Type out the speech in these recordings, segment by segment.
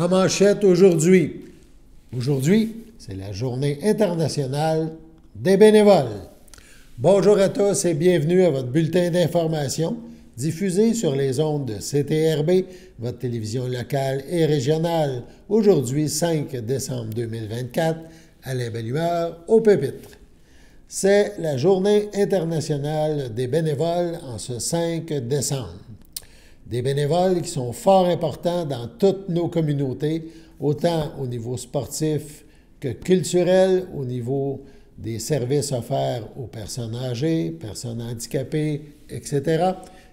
En manchette aujourd'hui. Aujourd'hui, c'est la Journée internationale des bénévoles. Bonjour à tous et bienvenue à votre bulletin d'information diffusé sur les ondes de CTRB, votre télévision locale et régionale. Aujourd'hui, 5 décembre 2024, Alain Belle-Humeur au pupitre. C'est la Journée internationale des bénévoles en ce 5 décembre. Des bénévoles qui sont fort importants dans toutes nos communautés, autant au niveau sportif que culturel, au niveau des services offerts aux personnes âgées, personnes handicapées, etc.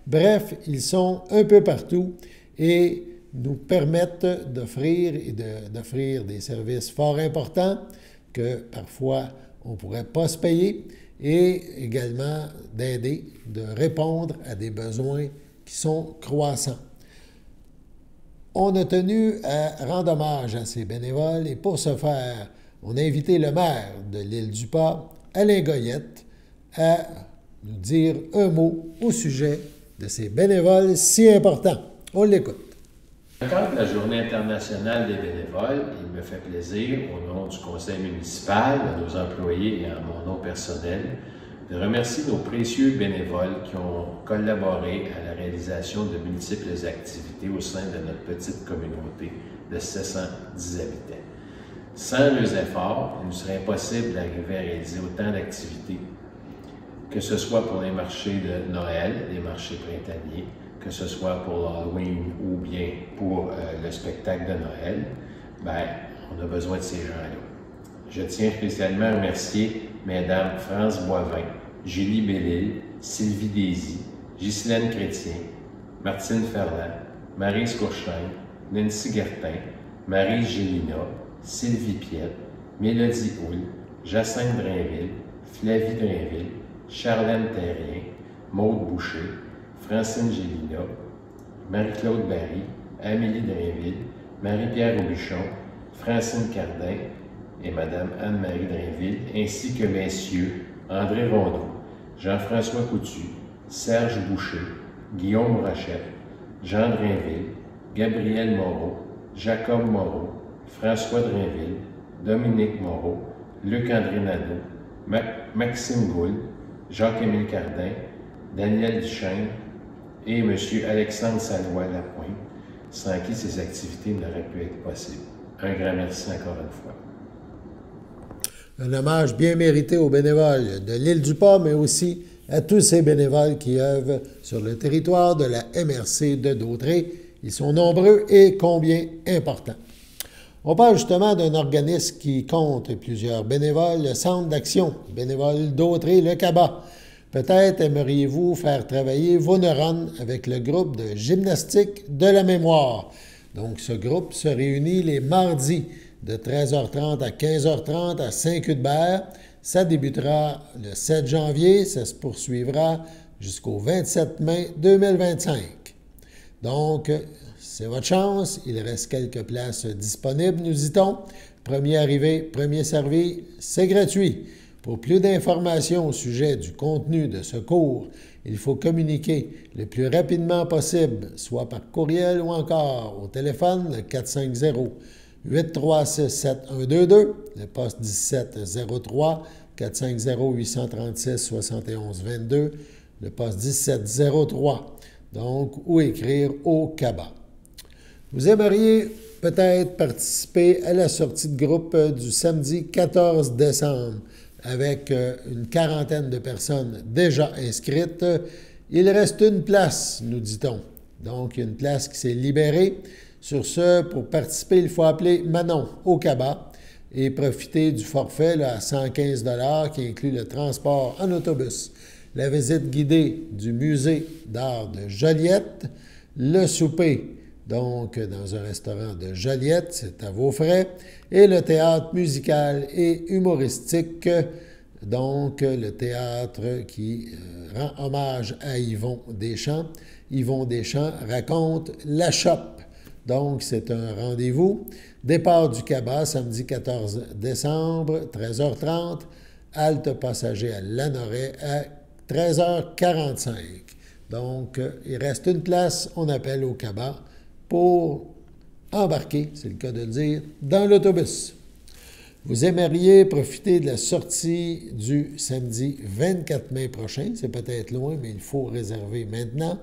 Bref, ils sont un peu partout et nous permettent d'offrir des services fort importants que parfois on ne pourrait pas se payer et également d'aider, de répondre à des besoins qui sont croissants. On a tenu à rendre hommage à ces bénévoles et pour ce faire, on a invité le maire de l'Île-du-Pas, Alain Goyette, à nous dire un mot au sujet de ces bénévoles si importants. On l'écoute. Dans le cadre de la Journée internationale des bénévoles, il me fait plaisir, au nom du conseil municipal, de nos employés et en mon nom personnel, de remercier nos précieux bénévoles qui ont collaboré à la réalisation de multiples activités au sein de notre petite communauté de 710 habitants. Sans leurs efforts, il nous serait impossible d'arriver à réaliser autant d'activités, que ce soit pour les marchés de Noël, les marchés printaniers, que ce soit pour l'Halloween ou bien pour le spectacle de Noël. Bien, on a besoin de ces gens-là. Je tiens spécialement à remercier Mesdames France Boivin, Julie Bellil, Sylvie Désy, Ghislaine Chrétien, Martine Ferland, Marie Courchain, Nancy Gertin, Marie Gélina, Sylvie Piette, Mélodie Houle, Jacinthe Drainville, Flavie Drainville, Charlène Terrien, Maude Boucher, Francine Gélina, Marie-Claude Barry, Amélie Drainville, Marie-Pierre Aubuchon, Francine Cardin et Mme Anne-Marie Drainville, ainsi que messieurs André Rondeau, Jean-François Coutu, Serge Boucher, Guillaume Rochette, Jean Drainville, Gabriel Moreau, Jacob Moreau, François Drainville, Dominique Moreau, Luc-André Nadeau, Maxime Gould, Jacques-Émile Cardin, Daniel Duchesne et M. Alexandre Salois-Lapointe, sans qui ces activités n'auraient pu être possibles. Un grand merci encore une fois. Un hommage bien mérité aux bénévoles de l'Île-du-Pas, mais aussi à tous ces bénévoles qui œuvrent sur le territoire de la MRC de Dautré. Ils sont nombreux et combien importants. On parle justement d'un organisme qui compte plusieurs bénévoles, le Centre d'action bénévole d'Autré, le CABA. Peut-être aimeriez-vous faire travailler vos neurones avec le groupe de gymnastique de la mémoire. Donc, ce groupe se réunit les mardis de 13h30 à 15h30 à Saint-Cuthbert. Ça débutera le 7 janvier, ça se poursuivra jusqu'au 27 mai 2025. Donc, c'est votre chance, il reste quelques places disponibles, nous dit-on. Premier arrivé, premier servi, c'est gratuit. Pour plus d'informations au sujet du contenu de ce cours, il faut communiquer le plus rapidement possible, soit par courriel ou encore au téléphone, le 450-836-7122, le poste 1703, 450-836-7122, le poste 1703. Donc, ou écrire au CABA. Vous aimeriez peut-être participer à la sortie de groupe du samedi 14 décembre avec une quarantaine de personnes déjà inscrites. Il reste une place, nous dit-on. Donc, il y a une place qui s'est libérée. Sur ce, pour participer, il faut appeler Manon au CABA et profiter du forfait là, à 115 $ qui inclut le transport en autobus, la visite guidée du musée d'art de Joliette, le souper, donc dans un restaurant de Joliette, c'est à vos frais, et le théâtre musical et humoristique, donc le théâtre qui rend hommage à Yvon Deschamps. Yvon Deschamps raconte La Chope. Donc, c'est un rendez-vous. Départ du CABA, samedi 14 décembre, 13h30. Halte passager à Lanoret à 13h45. Donc, il reste une place, on appelle au CABA pour embarquer, c'est le cas de le dire, dans l'autobus. Vous aimeriez profiter de la sortie du samedi 24 mai prochain. C'est peut-être loin, mais il faut réserver maintenant.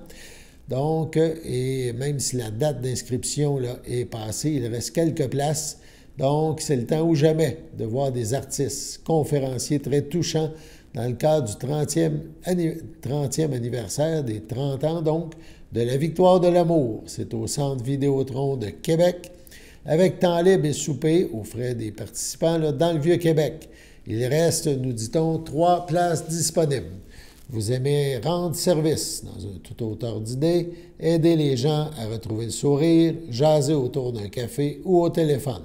Donc, et même si la date d'inscription est passée, il reste quelques places. Donc, c'est le temps ou jamais de voir des artistes, conférenciers très touchants dans le cadre du 30e anniversaire des 30 ans, donc, de la victoire de l'amour. C'est au Centre Vidéotron de Québec, avec temps libre et souper aux frais des participants dans le Vieux-Québec. Il reste, nous dit-on, 3 places disponibles. Vous aimez rendre service dans un tout auteur d'idées, aider les gens à retrouver le sourire, jaser autour d'un café ou au téléphone.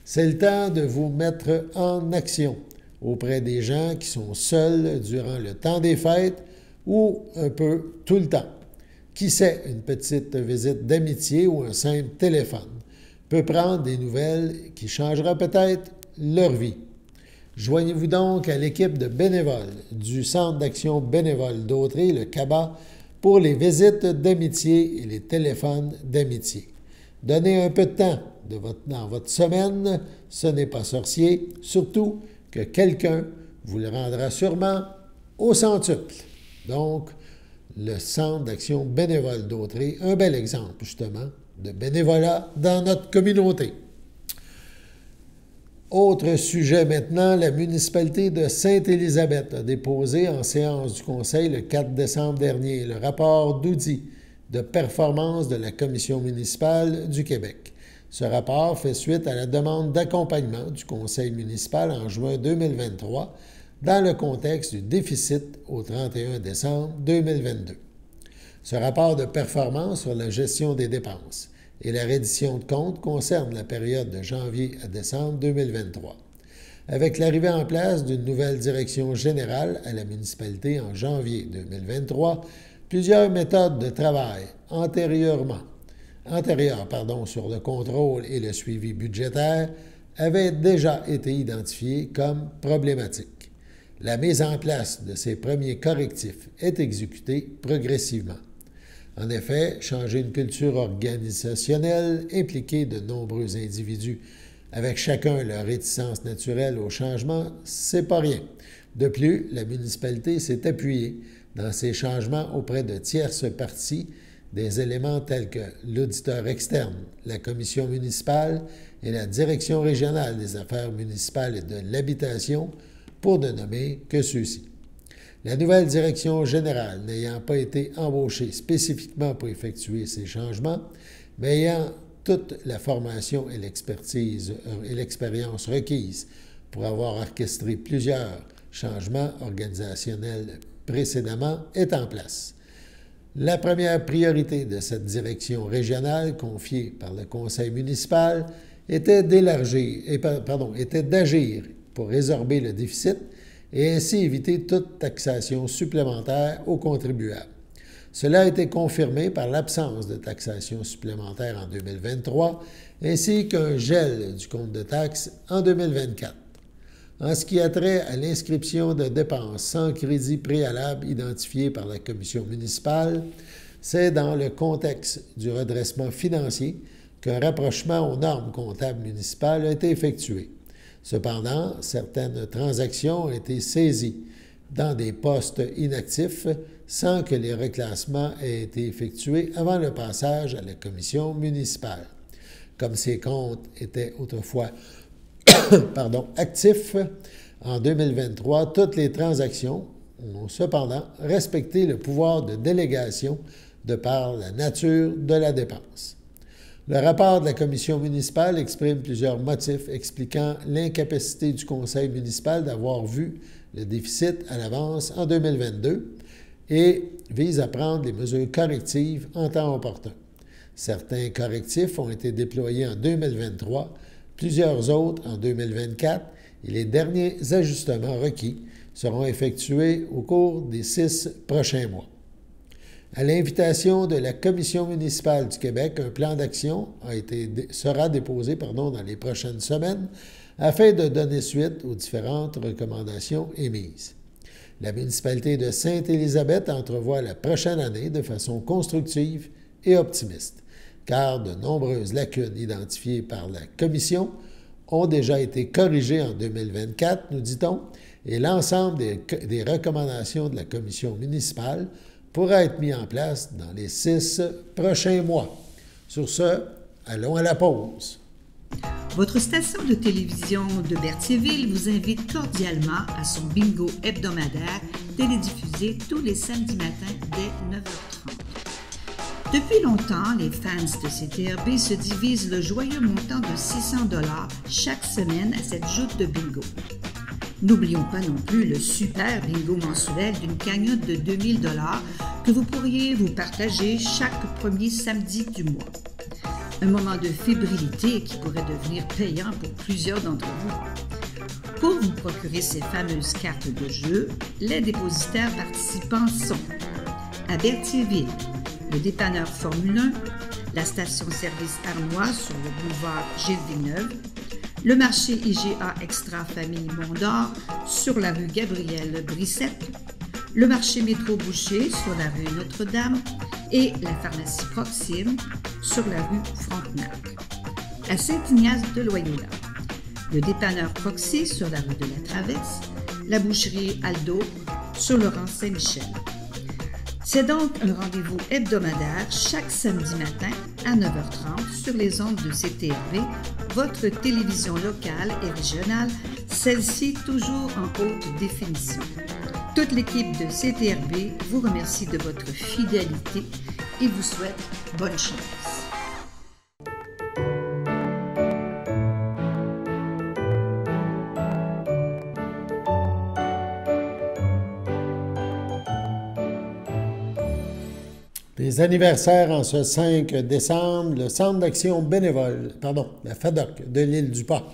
C'est le temps de vous mettre en action auprès des gens qui sont seuls durant le temps des fêtes ou un peu tout le temps. Qui sait, une petite visite d'amitié ou un simple téléphone peut prendre des nouvelles qui changera peut-être leur vie. Joignez-vous donc à l'équipe de bénévoles du Centre d'action bénévole d'Autrey, le CABA, pour les visites d'amitié et les téléphones d'amitié. Donnez un peu de temps dans votre semaine, ce n'est pas sorcier, surtout que quelqu'un vous le rendra sûrement au centuple. Donc, le Centre d'action bénévole d'Autrey, un bel exemple justement de bénévolat dans notre communauté. Autre sujet maintenant, la municipalité de Sainte-Élisabeth a déposé en séance du Conseil le 4 décembre dernier le rapport d'audit de performance de la Commission municipale du Québec. Ce rapport fait suite à la demande d'accompagnement du Conseil municipal en juin 2023 dans le contexte du déficit au 31 décembre 2022. Ce rapport de performance sur la gestion des dépenses et la reddition de comptes concerne la période de janvier à décembre 2023. Avec l'arrivée en place d'une nouvelle direction générale à la municipalité en janvier 2023, plusieurs méthodes de travail antérieures sur le contrôle et le suivi budgétaire avaient déjà été identifiées comme problématiques. La mise en place de ces premiers correctifs est exécutée progressivement. En effet, changer une culture organisationnelle, impliquer de nombreux individus avec chacun leur réticence naturelle au changement, c'est pas rien. De plus, la municipalité s'est appuyée dans ces changements auprès de tierces parties des éléments tels que l'auditeur externe, la commission municipale et la direction régionale des affaires municipales et de l'habitation, pour ne nommer que ceux-ci. La nouvelle direction générale n'ayant pas été embauchée spécifiquement pour effectuer ces changements, mais ayant toute la formation et l'expertise et l'expérience requises pour avoir orchestré plusieurs changements organisationnels précédemment, est en place. La première priorité de cette direction régionale confiée par le conseil municipal était d'agir pour résorber le déficit et ainsi éviter toute taxation supplémentaire aux contribuables. Cela a été confirmé par l'absence de taxation supplémentaire en 2023 ainsi qu'un gel du compte de taxes en 2024. En ce qui a trait à l'inscription de dépenses sans crédit préalable identifiées par la commission municipale, c'est dans le contexte du redressement financier qu'un rapprochement aux normes comptables municipales a été effectué. Cependant, certaines transactions ont été saisies dans des postes inactifs sans que les reclassements aient été effectués avant le passage à la commission municipale. Comme ces comptes étaient autrefois actifs, en 2023, toutes les transactions ont cependant respecté le pouvoir de délégation de par la nature de la dépense. Le rapport de la commission municipale exprime plusieurs motifs expliquant l'incapacité du conseil municipal d'avoir vu le déficit à l'avance en 2022 et vise à prendre les mesures correctives en temps opportun. Certains correctifs ont été déployés en 2023, plusieurs autres en 2024 et les derniers ajustements requis seront effectués au cours des 6 prochains mois. À l'invitation de la Commission municipale du Québec, un plan d'action sera déposé dans les prochaines semaines afin de donner suite aux différentes recommandations émises. La municipalité de Sainte-Élisabeth entrevoit la prochaine année de façon constructive et optimiste. car de nombreuses lacunes identifiées par la Commission ont déjà été corrigées en 2024, nous dit-on, et l'ensemble des recommandations de la Commission municipale pourra être mis en place dans les 6 prochains mois. Sur ce, allons à la pause. Votre station de télévision de Berthierville vous invite cordialement à son bingo hebdomadaire télédiffusé tous les samedis matins dès 9h30. Depuis longtemps, les fans de CTRB se divisent le joyeux montant de 600 $ chaque semaine à cette joute de bingo. N'oublions pas non plus le super bingo mensuel d'une cagnotte de 2000 $ que vous pourriez vous partager chaque premier samedi du mois. Un moment de fébrilité qui pourrait devenir payant pour plusieurs d'entre vous. Pour vous procurer ces fameuses cartes de jeu, les dépositaires participants sont à Berthierville, le dépanneur Formule 1, la station-service Arnois sur le boulevard Gilles-Villeneuve, le marché IGA Extra Famille Mont-d'Or sur la rue Gabriel-Brissette, le marché Métro Boucher sur la rue Notre-Dame et la pharmacie Proxime sur la rue Frontenac. À Saint-Ignace de Loyola, le dépanneur Proxy sur la rue de la Traverse, la boucherie Aldo sur le rang Saint-Michel. C'est donc un rendez-vous hebdomadaire chaque samedi matin à 9h30 sur les ondes de CTRB, votre télévision locale et régionale, celle-ci toujours en haute définition. Toute l'équipe de CTRB vous remercie de votre fidélité et vous souhaite bonne chance. Les anniversaires en ce 5 décembre, le Centre d'action bénévole, la FADOC de l'Île-du-Pas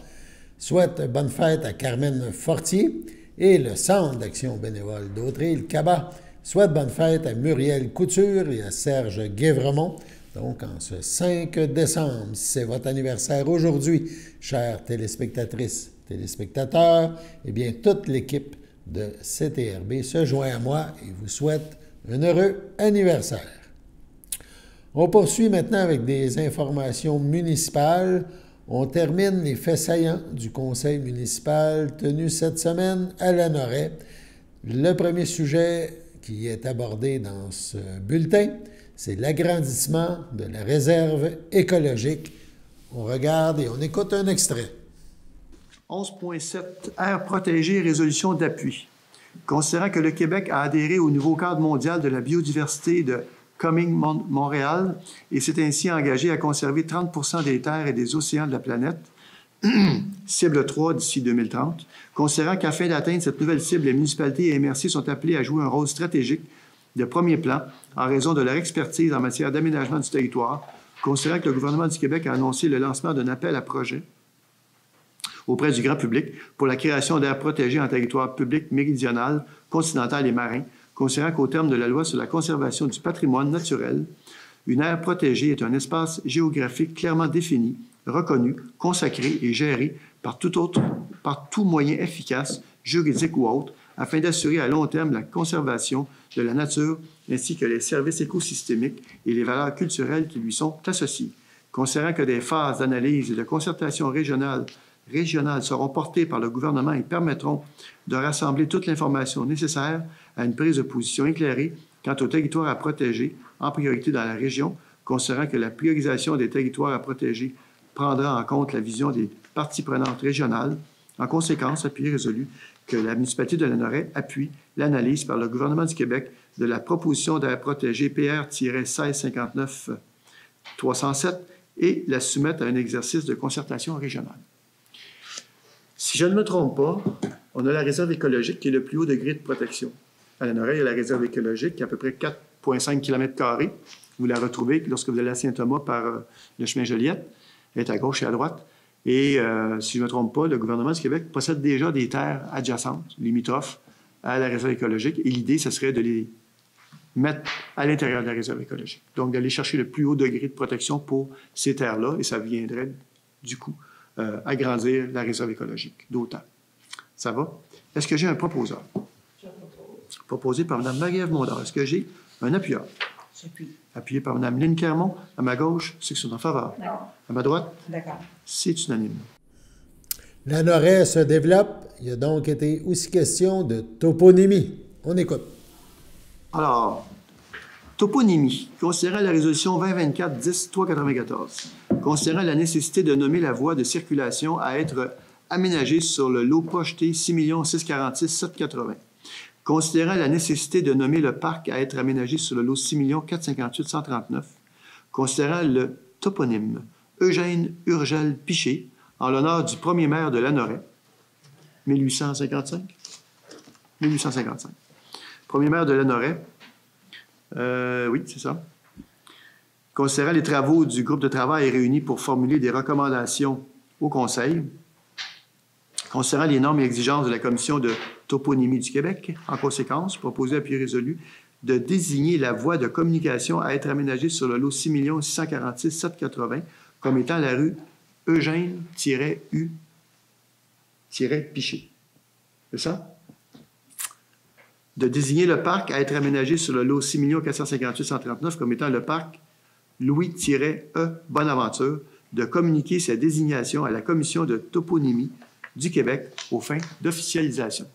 souhaite bonne fête à Carmen Fortier et le Centre d'action bénévole d'Autrey-le-Cabas souhaite bonne fête à Muriel Couture et à Serge Guévremont. Donc, en ce 5 décembre, si c'est votre anniversaire aujourd'hui, chères téléspectatrices, téléspectateurs, eh bien, toute l'équipe de CTRB se joint à moi et vous souhaite un heureux anniversaire. On poursuit maintenant avec des informations municipales. On termine les faits saillants du conseil municipal tenu cette semaine à Lanoraie. Le premier sujet qui est abordé dans ce bulletin, c'est l'agrandissement de la réserve écologique. On regarde et on écoute un extrait. 11.7 Aires protégées et résolution d'appui. Considérant que le Québec a adhéré au nouveau cadre mondial de la biodiversité de Coming Montréal et s'est ainsi engagé à conserver 30 % des terres et des océans de la planète, cible 3 d'ici 2030, considérant qu'afin d'atteindre cette nouvelle cible, les municipalités et MRC sont appelées à jouer un rôle stratégique de premier plan en raison de leur expertise en matière d'aménagement du territoire, considérant que le gouvernement du Québec a annoncé le lancement d'un appel à projet auprès du grand public pour la création d'aires protégées en territoire public méridional, continental et marin, considérant qu'au terme de la loi sur la conservation du patrimoine naturel, une aire protégée est un espace géographique clairement défini, reconnu, consacré et géré par tout moyen efficace, juridique ou autre, afin d'assurer à long terme la conservation de la nature ainsi que les services écosystémiques et les valeurs culturelles qui lui sont associées. Considérant que des phases d'analyse et de concertation régionales seront portées par le gouvernement et permettront de rassembler toute l'information nécessaire à une prise de position éclairée quant aux territoires à protéger, en priorité dans la région, considérant que la priorisation des territoires à protéger prendra en compte la vision des parties prenantes régionales. En conséquence, appuyé résolu que la municipalité de Lanoraie appuie l'analyse par le gouvernement du Québec de la proposition d'aire protégée PR-1659-307 et la soumettre à un exercice de concertation régionale. Si je ne me trompe pas, on a la réserve écologique qui est le plus haut degré de protection. À Lanoraie, il y a la réserve écologique qui est à peu près 4,5 km². Vous la retrouvez lorsque vous allez à Saint-Thomas par le chemin Joliette. Elle est à gauche et à droite. Et si je ne me trompe pas, le gouvernement du Québec possède déjà des terres adjacentes, limitrophes, à la réserve écologique. Et l'idée, ce serait de les mettre à l'intérieur de la réserve écologique. Donc, d'aller chercher le plus haut degré de protection pour ces terres-là. Et ça viendrait, du coup, agrandir la réserve écologique d'autant. Ça va? Est-ce que j'ai un proposeur? Proposé par Mme Marie-Ève Mondor. Est-ce que j'ai un appuyeur? J'appuie. Appuyé par Mme Lynne Clermont. À ma gauche, ceux qui sont en faveur. D'accord. À ma droite, D'accord. c'est unanime. Lanoret se développe. Il a donc été aussi question de toponymie. On écoute. Alors, toponymie. Considérant la résolution 2024-10-394, considérant la nécessité de nommer la voie de circulation à être aménagée sur le lot pocheté 6 646 780, considérant la nécessité de nommer le parc à être aménagé sur le lot 6 458 139, considérant le toponyme Eugène Urgel Piché en l'honneur du premier maire de Lanoret, 1855. 1855. Premier maire de Lanoret. Oui, c'est ça. Considérant les travaux du groupe de travail réunis pour formuler des recommandations au Conseil, considérant les normes et exigences de la Commission de toponymie du Québec, en conséquence, proposé à pied résolu de désigner la voie de communication à être aménagée sur le lot 6 646 780 comme étant la rue Eugène-U-Piché. C'est ça? De désigner le parc à être aménagé sur le lot 6 458 139 comme étant le parc Louis-E Bonaventure, de communiquer sa désignation à la Commission de toponymie du Québec aux fins d'officialisation.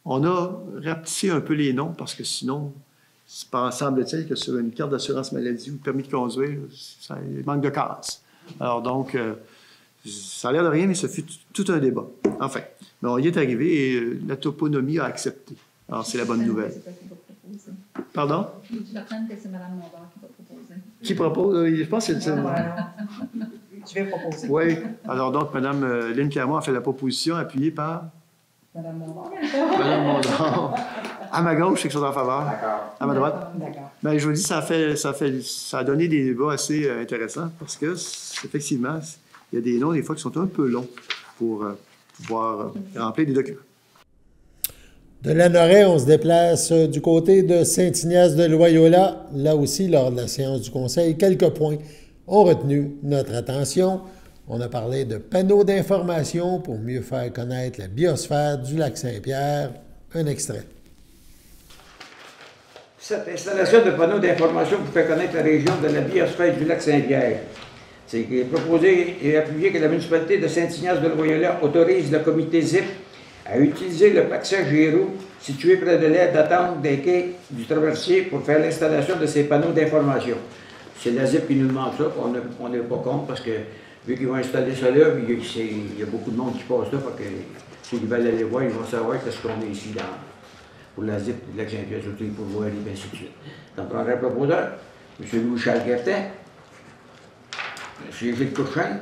On a rapetissé un peu les noms parce que sinon, semble-t-il que sur une carte d'assurance maladie ou permis de conduire, il manque de cases. Alors donc, ça a l'air de rien, mais ce fut tout un débat. Enfin, mais on y est arrivé et la toponymie a accepté. Alors, c'est la bonne nouvelle. Pardon? Je suis certaine que c'est Mme Mondor qui va proposer. Qui propose? Je pense que c'est... Je vais proposer. Oui. Alors donc, Mme Lynne Clermont a fait la proposition appuyée par... Mme Mondor. Mme Mondor. À ma gauche, c'est que sont en faveur. D'accord. À ma droite. D'accord. Bien, je vous dis, ça a donné des débats assez intéressants parce que, effectivement, il y a des noms, des fois, qui sont un peu longs pour pouvoir remplir des documents. De Lanoret, on se déplace du côté de Saint-Ignace-de-Loyola. Là aussi, lors de la séance du Conseil, quelques points ont retenu notre attention. On a parlé de panneaux d'information pour mieux faire connaître la biosphère du lac Saint-Pierre. Un extrait. Cette installation de panneaux d'information pour faire connaître la région de la biosphère du lac Saint-Pierre. C'est proposé et appuyé que la municipalité de Saint-Ignace-de-Loyola autorise le comité ZIP à utiliser le Paxage Giroux situé près de l'aire d'attente des quais du traversier pour faire l'installation de ces panneaux d'information. C'est la ZIP qui nous demande ça, on n'est pas contre parce que vu qu'ils vont installer ça là, il y a beaucoup de monde qui passe là, parce que ceux qui veulent aller voir, ils vont savoir qu'est-ce qu'on est ici pour la ZIP du lac Saint-Pierre, surtout les pourvoiries, et ainsi de suite. Donc, on prendrait un proposeur, M. Louis-Charles Guertin, M. Gilles Courchain,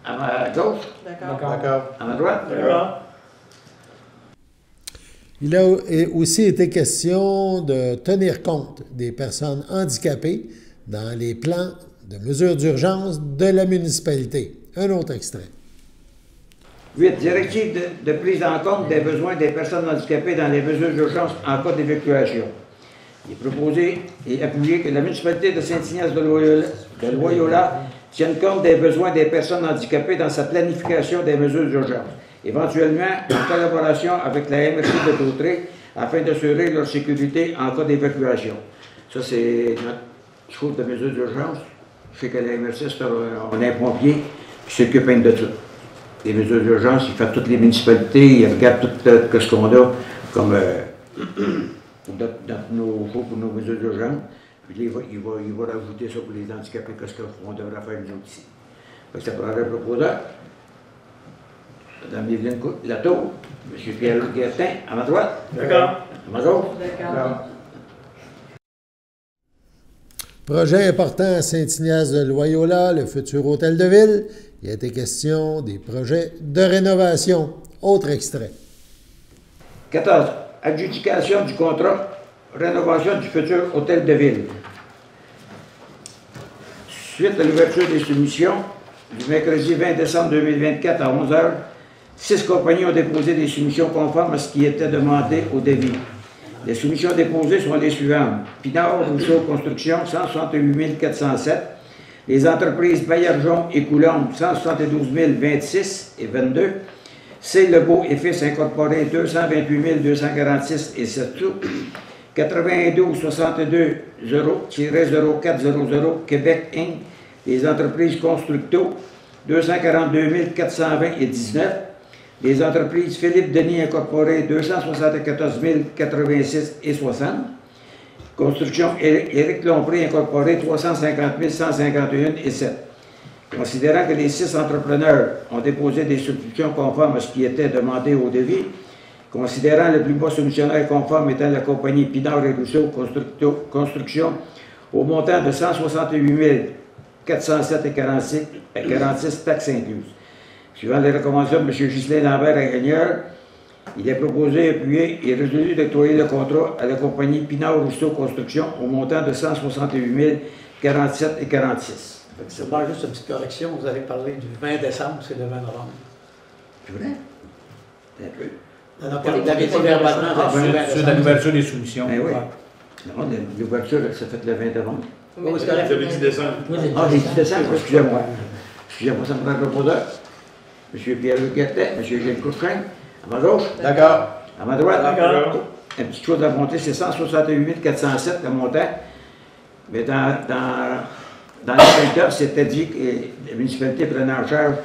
à ma gauche. D'accord. À ma droite. D'accord. Il a aussi été question de tenir compte des personnes handicapées dans les plans de mesures d'urgence de la municipalité. Un autre extrait. 8. Directive de prise en compte des besoins des personnes handicapées dans les mesures d'urgence en cas d'évacuation. Il est proposé et appuyé que la municipalité de Saint-Ignace-de-Loyola tienne compte des besoins des personnes handicapées dans sa planification des mesures d'urgence, éventuellement en collaboration avec la MRC de Dautrey afin d'assurer leur sécurité en cas d'évacuation. Ça, c'est notre chose de mesures d'urgence. Je sais que la MRC, on a un pompier qui s'occupe de ça. Les mesures d'urgence, il fait toutes les municipalités, il regarde tout ce qu'on a comme dans nos choses pour nos mesures d'urgence. Puis il va rajouter ça pour les handicapés, qu'est-ce qu'on devrait faire nous autres ici. Donc, ça prendrait un proposeur. Mme Evelyne Latour, M. Pierre-Luc Guertin, à ma droite. D'accord. À ma gauche. D'accord. Projet important à Saint-Ignace-de-Loyola, le futur hôtel de ville. Il a été question des projets de rénovation. Autre extrait. 14. Adjudication du contrat rénovation du futur hôtel de ville. Suite à l'ouverture des soumissions, du mercredi 20 décembre 2024 à 11h, 6 compagnies ont déposé des soumissions conformes à ce qui était demandé au devis. Les soumissions déposées sont les suivantes. Pinard Rousseau Construction, 168 407. Les entreprises Baillargeon et Coulombe, 172 026 et 22. C. Lebeau et Fils Incorporé, 228 246 et 7 sous. 9262-0400 Québec Inc., les entreprises Constructo, 242 420 et 19. Les entreprises Philippe Denis Incorporé, 274 086 et 60. Construction Éric Lompré Incorporé, 350 151 et 7. Considérant que les 6 entrepreneurs ont déposé des substitutions conformes à ce qui était demandé au devis, considérant le plus bas soumissionnaire conforme étant la compagnie Pinard et Rousseau Construction au montant de 168 407 et 46 taxes incluses. Suivant les recommandations de M. Ghislain Lambert ingénieur, il est proposé, appuyé et résolu d'octroyer le contrat à la compagnie Pinard Rousseau Construction au montant de 168 047 et 46. C'est pas juste une petite correction, vous avez parlé du 20 décembre, c'est le 20 novembre. C'est vrai? Un peu. Non, non, vous l'avez dit verbalement, sur la l'ouverture des soumissions. Ben oui. Non, l'ouverture, ça fait le 20 novembre. Oui, c'est correct. Vous avez dit décembre. Ah, j'ai dit décembre, excusez-moi. Excusez-moi, ça me prend le proposeur. M. Pierre-Luc Guettet, M. Gilles Couchrin. À ma gauche? D'accord. À ma droite? D'accord. Un petit chose à monter, c'est 168 407 le montant. Mais dans l'inspecteur, c'était dit que la municipalité prenait en charge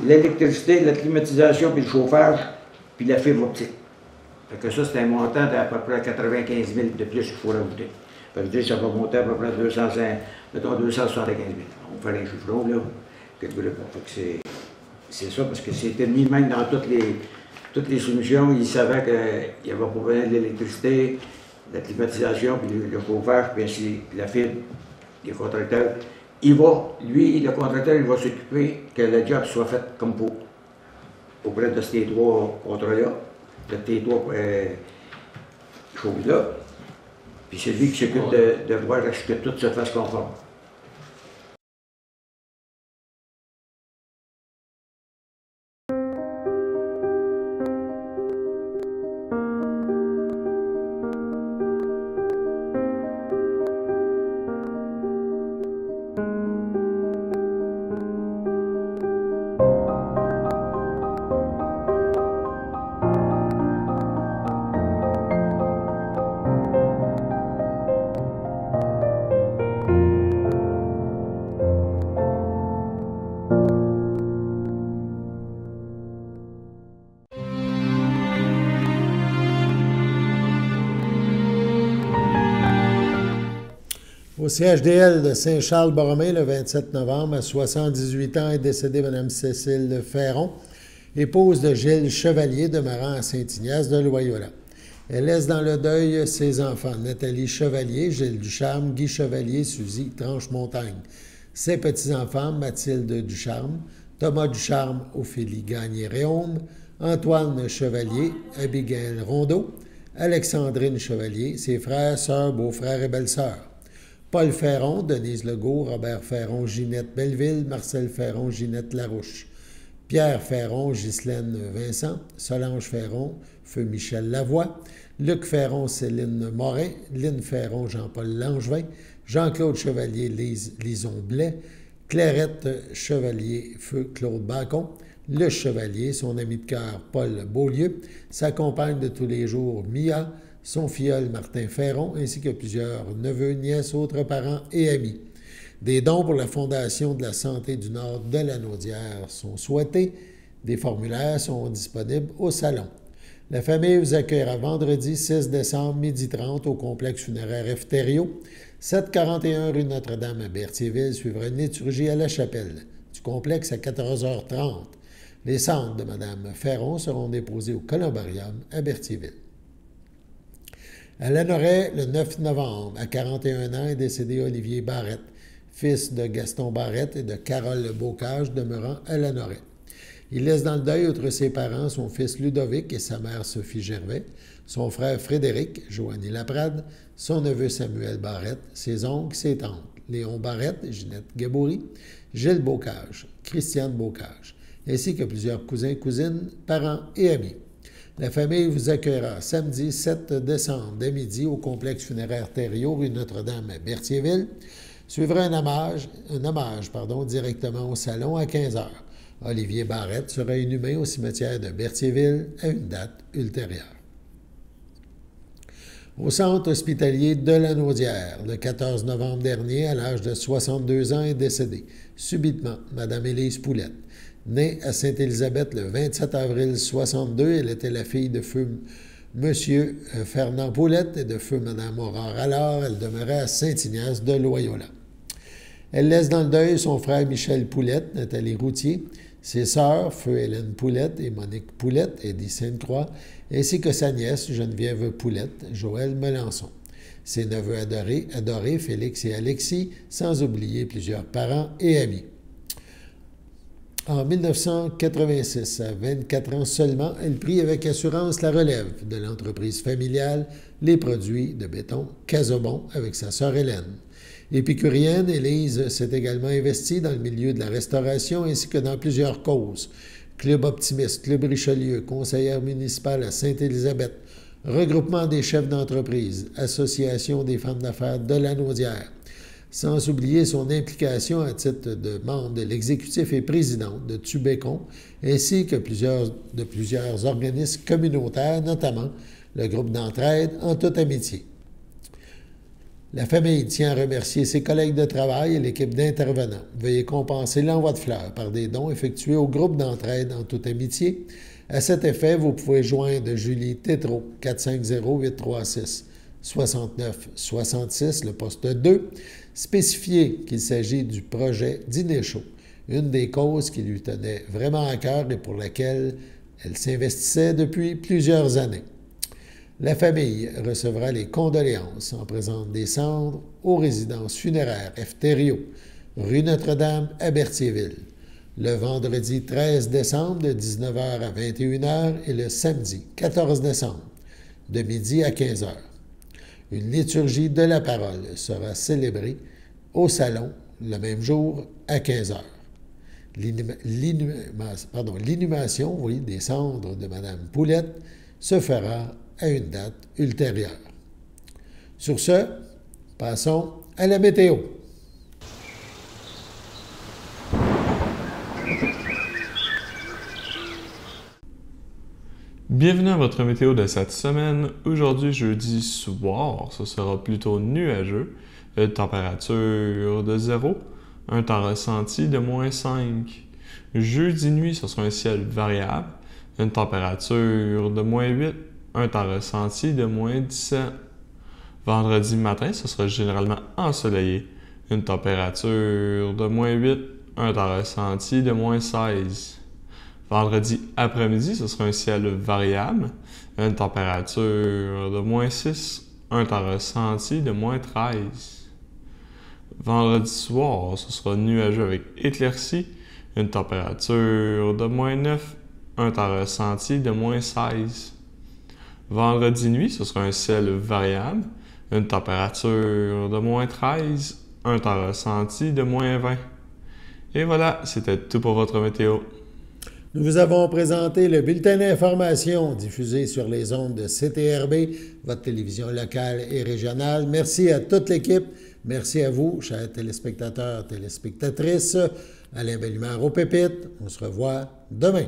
l'électricité, la climatisation, puis le chauffage, puis la fibre optique. Fait que ça, c'est un montant d'à peu près 95 000 de plus qu'il faut rajouter. Fait que ça va monter à peu près 275 000. On fait un chiffron, là. C'est ça, parce que c'était mis même dans toutes les soumissions. Ils savaient qu'il n'y avait pas besoin de l'électricité, la climatisation, puis le chauffage, puis ainsi la fibre, les contracteurs. Le contracteur, il va s'occuper que le job soit fait comme faut. Auprès de ces 3 contrats-là, de ces 3 choses-là. Puis c'est lui qui s'occupe de voir que tout se fasse conforme. Au CHDL de Saint-Charles-Borromée, le 27 novembre, à 78 ans, est décédée Mme Cécile Ferron, épouse de Gilles Chevalier, demeurant à Saint-Ignace de Loyola. Elle laisse dans le deuil ses enfants, Nathalie Chevalier, Gilles Ducharme, Guy Chevalier, Suzy Tranche-Montagne. Ses petits-enfants, Mathilde Ducharme, Thomas Ducharme, Ophélie Gagné-Réaume, Antoine Chevalier, Abigail Rondeau, Alexandrine Chevalier, ses frères, sœurs, beaux-frères et belles-sœurs. Paul Ferron, Denise Legault, Robert Ferron, Ginette Belleville, Marcel Ferron, Ginette Larouche. Pierre Ferron, Ghislaine Vincent, Solange Ferron, Feu Michel Lavoie, Luc Ferron, Céline Morin, Lynne Ferron, Jean-Paul Langevin, Jean-Claude Chevalier, Lison Blais, Clairette Chevalier, Feu Claude Bacon, Le Chevalier, son ami de cœur Paul Beaulieu, sa compagne de tous les jours Mia, son filleul Martin Ferron, ainsi que plusieurs neveux, nièces, autres parents et amis. Des dons pour la Fondation de la santé du Nord de la Naudière sont souhaités. Des formulaires sont disponibles au salon. La famille vous accueillera vendredi 6 décembre, 12h30 au complexe funéraire Efterio, 741 rue Notre-Dame à Berthierville. Suivra une liturgie à la chapelle du complexe à 14h30. Les cendres de Mme Ferron seront déposées au Columbarium à Berthierville. À Lanoraie, le 9 novembre, à 41 ans, est décédé Olivier Barrette, fils de Gaston Barrette et de Carole Bocage, demeurant à Lanoraie. Il laisse dans le deuil, outre ses parents, son fils Ludovic et sa mère Sophie Gervais, son frère Frédéric, Joanie Laprade, son neveu Samuel Barrette, ses oncles, ses tantes, Léon Barrette, Ginette Gaboury, Gilles Bocage, Christiane Bocage, ainsi que plusieurs cousins, cousines, parents et amis. La famille vous accueillera samedi 7 décembre dès midi au complexe funéraire Thériault, rue Notre-Dame à Berthierville. Suivra un hommage directement au salon à 15h. Olivier Barrette sera inhumé au cimetière de Berthierville à une date ultérieure. au centre hospitalier de la Naudière. Le 14 novembre dernier, à l'âge de 62 ans, est décédée subitement Mme Élise Poulette. Née à Sainte-Élisabeth le 27 avril 62, elle était la fille de feu M. Fernand Poulette et de feu Mme Aurore. Alors, elle demeurait à Saint-Ignace de Loyola. Elle laisse dans le deuil son frère Michel Poulette, Nathalie Routier, ses sœurs, feu Hélène Poulette et Monique Poulette, Eddie Sainte-Croix, ainsi que sa nièce Geneviève Poulette, Joël Melançon. Ses neveux adorés, Félix et Alexis, sans oublier plusieurs parents et amis. En 1986, à 24 ans seulement, elle prit avec assurance la relève de l'entreprise familiale Les Produits de béton Casobon avec sa sœur Hélène. Épicurienne, Élise s'est également investie dans le milieu de la restauration ainsi que dans plusieurs causes. Club Optimiste, Club Richelieu, conseillère municipale à Sainte-Élisabeth, regroupement des chefs d'entreprise, Association des femmes d'affaires de la Naudière, sans oublier son implication à titre de membre de l'exécutif et présidente de Tubécon, ainsi que plusieurs organismes communautaires, notamment le groupe d'entraide En toute amitié. La famille tient à remercier ses collègues de travail et l'équipe d'intervenants. Veuillez compenser l'envoi de fleurs par des dons effectués au groupe d'entraide En toute amitié. À cet effet, vous pouvez joindre Julie Tétrault, 450-836-6966, le poste 2, spécifier qu'il s'agit du projet Dîner chaud, une des causes qui lui tenait vraiment à cœur et pour laquelle elle s'investissait depuis plusieurs années. La famille recevra les condoléances en présence des cendres aux résidences funéraires F. Thériault, rue Notre-Dame à Berthierville, le vendredi 13 décembre de 19h à 21h et le samedi 14 décembre de midi à 15h. Une liturgie de la parole sera célébrée au salon le même jour à 15h. L'inhumation des cendres de Mme Poulette se fera à une date ultérieure. Sur ce, passons à la météo. Bienvenue à votre météo de cette semaine. Aujourd'hui, jeudi soir, ce sera plutôt nuageux. Température de 0, un temps ressenti de -5. Jeudi nuit, ce sera un ciel variable, une température de -8, un temps ressenti de -17. Vendredi matin, ce sera généralement ensoleillé, une température de -8, un temps ressenti de -16. Vendredi après-midi, ce sera un ciel variable, une température de -6, un temps ressenti de -13. Vendredi soir, ce sera nuageux avec éclaircies, une température de -9, un temps ressenti de -16. Vendredi nuit, ce sera un ciel variable, une température de -13, un temps ressenti de -20. Et voilà, c'était tout pour votre météo. Nous vous avons présenté le bulletin d'information diffusé sur les ondes de CTRB, votre télévision locale et régionale. Merci à toute l'équipe. Merci à vous, chers téléspectateurs, téléspectatrices. Alain Bellemare au pépitre. On se revoit demain.